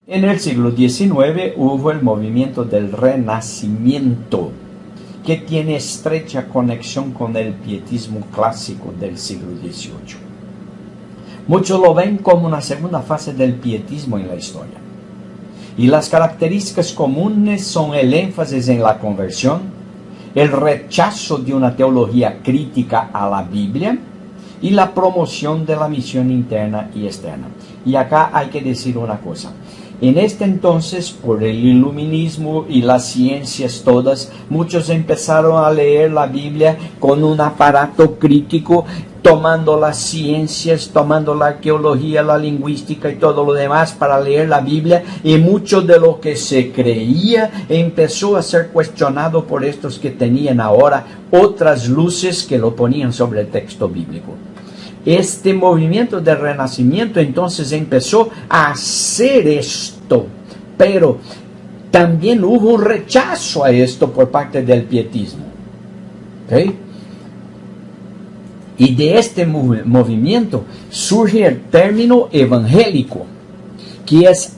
En el siglo XIX hubo el movimiento del Renacimiento, que tiene estrecha conexión con el pietismo clásico del siglo XVIII. Muchos lo ven como una segunda fase del pietismo en la historia. Y las características comunes son el énfasis en la conversión, el rechazo de una teología crítica a la Biblia y la promoción de la misión interna y externa. Y acá hay que decir una cosa. En este entonces, por el iluminismo y las ciencias todas, muchos empezaron a leer la Biblia con un aparato crítico, tomando las ciencias, tomando la arqueología, la lingüística y todo lo demás para leer la Biblia, y mucho de lo que se creía empezó a ser cuestionado por estos que tenían ahora otras luces que lo ponían sobre el texto bíblico. Este movimiento de renacimiento entonces empezó a hacer esto, pero también hubo un rechazo a esto por parte del pietismo. ¿Okay? Y de este movimiento surge el término evangélico, que es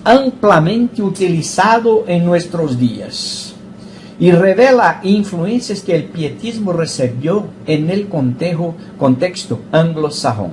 ampliamente utilizado en nuestros días y revela influencias que el pietismo recibió en el contexto anglosajón.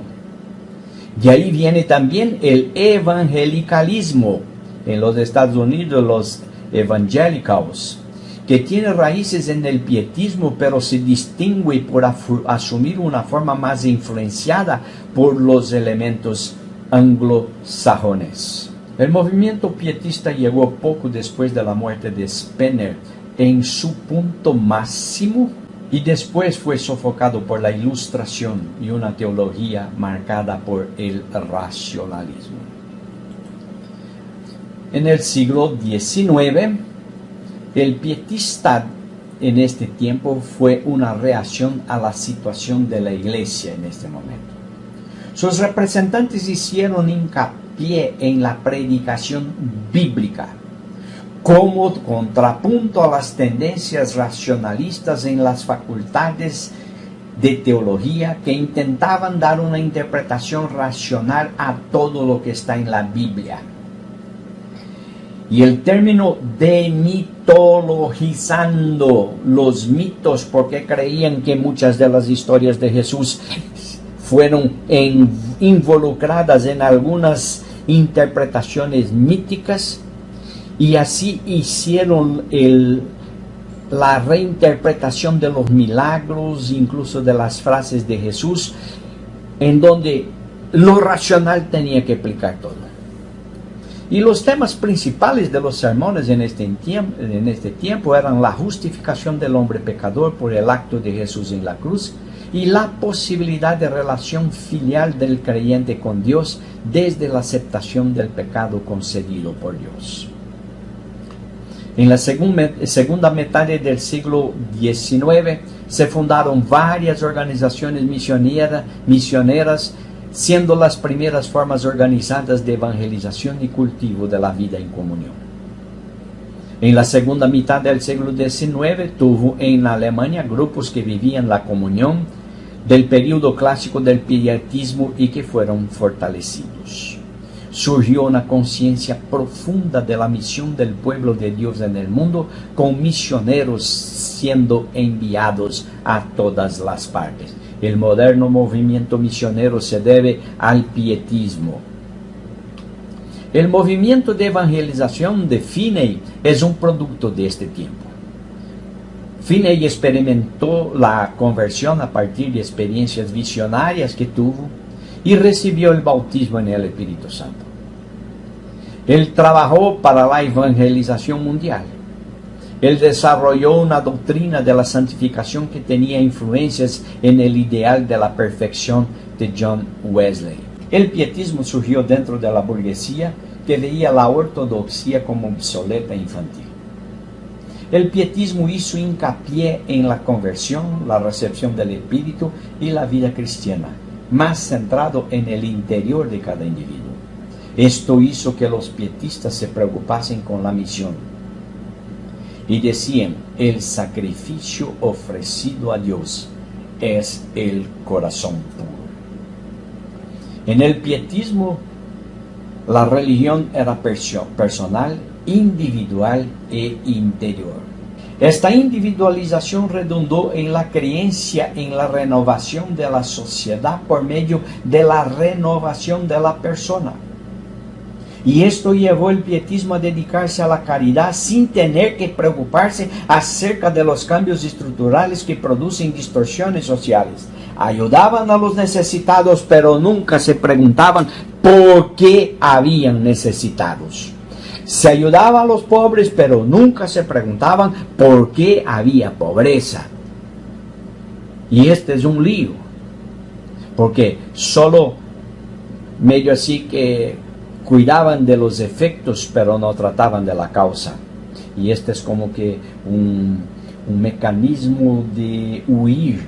De ahí viene también el evangelicalismo en los Estados Unidos, los evangelicals, que tiene raíces en el pietismo, pero se distingue por asumir una forma más influenciada por los elementos anglosajones. El movimiento pietista llegó poco después de la muerte de Spener en su punto máximo, y después fue sofocado por la Ilustración y una teología marcada por el racionalismo. En el siglo XIX, el pietista en este tiempo fue una reacción a la situación de la iglesia en este momento. Sus representantes hicieron hincapié en la predicación bíblica como contrapunto a las tendencias racionalistas en las facultades de teología que intentaban dar una interpretación racional a todo lo que está en la Biblia. Y el término demitologizando los mitos, porque creían que muchas de las historias de Jesús fueron involucradas en algunas interpretaciones míticas, y así hicieron la reinterpretación de los milagros, incluso de las frases de Jesús, en donde lo racional tenía que explicar todo. Y los temas principales de los sermones en este tiempo eran la justificación del hombre pecador por el acto de Jesús en la cruz y la posibilidad de relación filial del creyente con Dios desde la aceptación del pecado concedido por Dios. En la segunda mitad del siglo XIX se fundaron varias organizaciones misioneras, siendo las primeras formas organizadas de evangelización y cultivo de la vida en comunión. En la segunda mitad del siglo XIX tuvo en Alemania grupos que vivían la comunión del período clásico del pietismo y que fueron fortalecidos. Surgió una conciencia profunda de la misión del pueblo de Dios en el mundo, con misioneros siendo enviados a todas las partes. El moderno movimiento misionero se debe al pietismo. El movimiento de evangelización de Finney es un producto de este tiempo. Finney experimentó la conversión a partir de experiencias visionarias que tuvo y recibió el bautismo en el Espíritu Santo. Él trabajó para la evangelización mundial. Él desarrolló una doctrina de la santificación que tenía influencias en el ideal de la perfección de John Wesley. El pietismo surgió dentro de la burguesía que veía la ortodoxia como obsoleta e infantil. El pietismo hizo hincapié en la conversión, la recepción del Espíritu y la vida cristiana, más centrado en el interior de cada individuo. Esto hizo que los pietistas se preocupasen con la misión y decían: el sacrificio ofrecido a Dios es el corazón puro. En el pietismo La religión era personal, individual e interior. Esta individualización redundó en la creencia en la renovación de la sociedad por medio de la renovación de la persona. Y esto llevó el pietismo a dedicarse a la caridad sin tener que preocuparse acerca de los cambios estructurales que producen distorsiones sociales. Ayudaban a los necesitados, pero nunca se preguntaban por qué habían necesitados. Se ayudaba a los pobres, pero nunca se preguntaban por qué había pobreza. Y este es un lío, porque solo medio así que cuidaban de los efectos, pero no trataban de la causa. Y este es como que un mecanismo de huir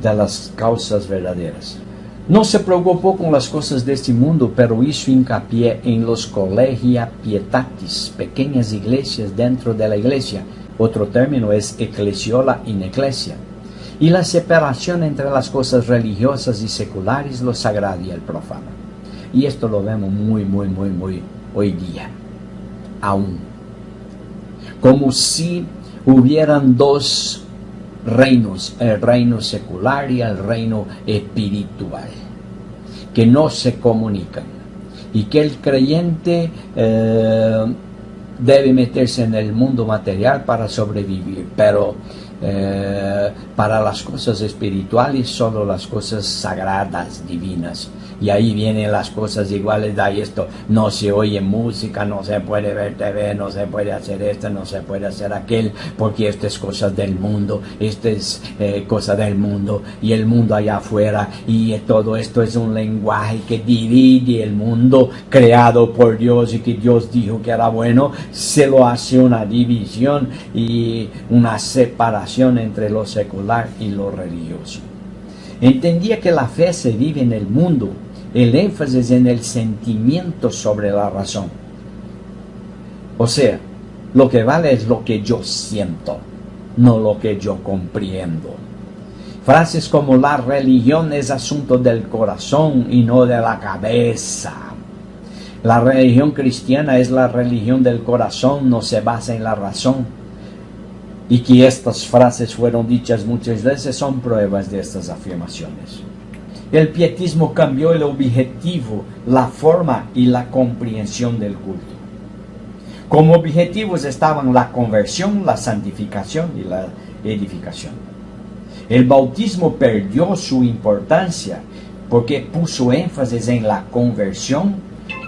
de las causas verdaderas. No se preocupó con las cosas de este mundo, pero hizo hincapié en los collegia pietatis, pequeñas iglesias dentro de la iglesia. Otro término es ecclesiola in ecclesia. Y la separación entre las cosas religiosas y seculares, lo sagrado y el profano. Y esto lo vemos muy hoy día, aún. Como si hubieran dos reinos, el reino secular y el reino espiritual, que no se comunican. Y que el creyente debe meterse en el mundo material para sobrevivir, pero para las cosas espirituales, solo las cosas sagradas, divinas. Y ahí vienen las cosas iguales de esto: no se oye música, no se puede ver TV, no se puede hacer esto, no se puede hacer aquel, porque esto es cosa del mundo, esto es cosa del mundo, y el mundo allá afuera, y todo esto es un lenguaje que divide el mundo creado por Dios y que Dios dijo que era bueno. Se lo hace una división y una separación entre lo secular y lo religioso. Entendía que la fe se vive en el mundo, el énfasis en el sentimiento sobre la razón. O sea, lo que vale es lo que yo siento, no lo que yo comprendo. Frases como la religión es asunto del corazón y no de la cabeza. La religión cristiana es la religión del corazón, no se basa en la razón. Y que estas frases fueron dichas muchas veces son pruebas de estas afirmaciones. El pietismo cambió el objetivo, la forma y la comprensión del culto. Como objetivos estaban la conversión, la santificación y la edificación. El bautismo perdió su importancia porque puso énfasis en la conversión,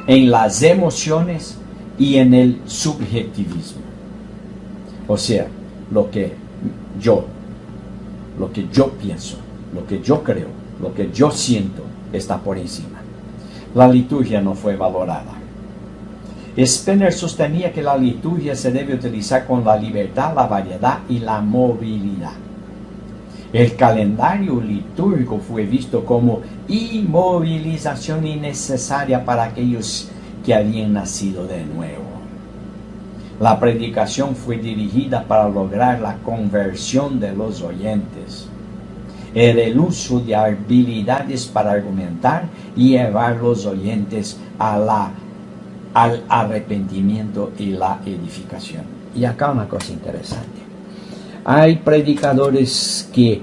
en las emociones y en el subjetivismo. O sea, lo que yo pienso, lo que yo creo, lo que yo siento está por encima. La liturgia no fue valorada. Spener sostenía que la liturgia se debe utilizar con la libertad, la variedad y la movilidad. El calendario litúrgico fue visto como inmovilización innecesaria para aquellos que habían nacido de nuevo. La predicación fue dirigida para lograr la conversión de los oyentes. Era el uso de habilidades para argumentar y llevar los oyentes al arrepentimiento y la edificación. Y acá una cosa interesante. Hay predicadores que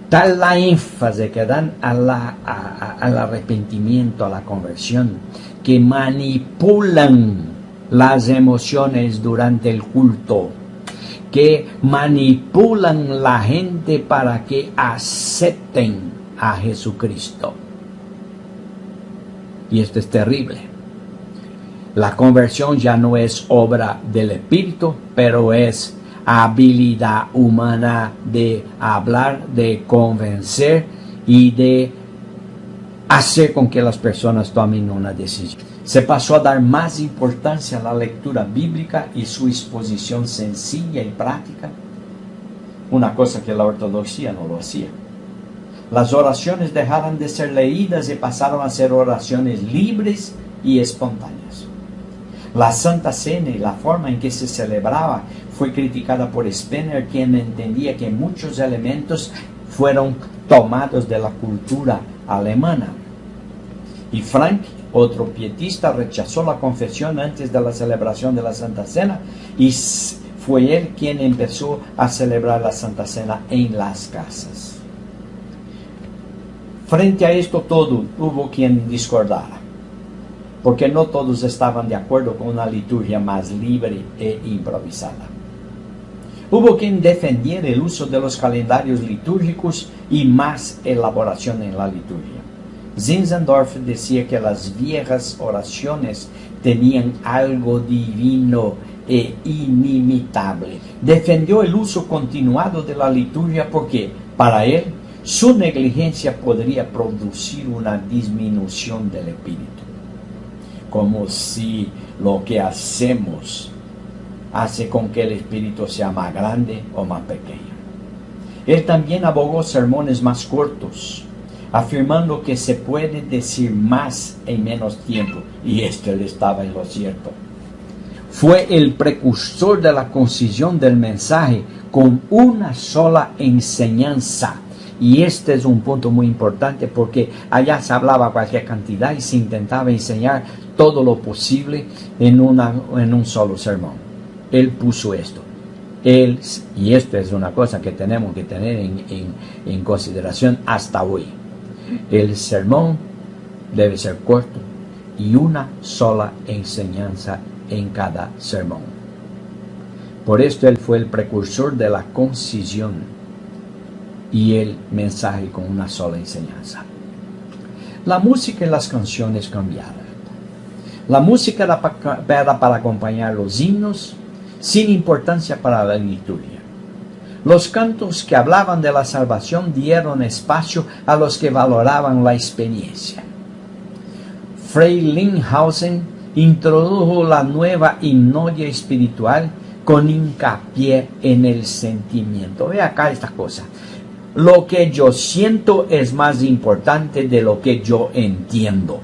tal la énfasis que dan al arrepentimiento, a la conversión, que manipulan las emociones durante el culto, que manipulan la gente para que acepten a Jesucristo. Y esto es terrible. La conversión ya no es obra del Espíritu, pero es habilidad humana de hablar, de convencer y de hacer con que las personas tomen una decisión. Se pasó a dar más importancia a la lectura bíblica y su exposición sencilla y práctica, una cosa que la ortodoxia no lo hacía. Las oraciones dejaron de ser leídas y pasaron a ser oraciones libres y espontáneas. La Santa Cena y la forma en que se celebraba fue criticada por Spener, quien entendía que muchos elementos fueron tomados de la cultura alemana. Y Frank, otro pietista, rechazó la confesión antes de la celebración de la Santa Cena y fue él quien empezó a celebrar la Santa Cena en las casas. Frente a esto todo, hubo quien discordara, porque no todos estaban de acuerdo con una liturgia más libre e improvisada. Hubo quien defendiera el uso de los calendarios litúrgicos y más elaboración en la liturgia. Zinzendorf decía que las viejas oraciones tenían algo divino e inimitable. Defendió el uso continuado de la liturgia porque, para él, su negligencia podría producir una disminución del espíritu. Como si lo que hacemos hace con que el espíritu sea más grande o más pequeño. Él también abogó sermones más cortos, afirmando que se puede decir más en menos tiempo, y él estaba en lo cierto. Fue el precursor de la concisión del mensaje con una sola enseñanza. Y este es un punto muy importante porque allá se hablaba cualquier cantidad y se intentaba enseñar todo lo posible en un solo sermón. Él puso esto. Y esto es una cosa que tenemos que tener en consideración hasta hoy. El sermón debe ser corto y una sola enseñanza en cada sermón. Por esto él fue el precursor de la concisión y el mensaje con una sola enseñanza. La música y las canciones cambiaron. La música era para acompañar los himnos, sin importancia para la liturgia. Los cantos que hablaban de la salvación dieron espacio a los que valoraban la experiencia. Fray Linhausen introdujo la nueva himnodia espiritual con hincapié en el sentimiento. Ve acá esta cosa. Lo que yo siento es más importante de lo que yo entiendo.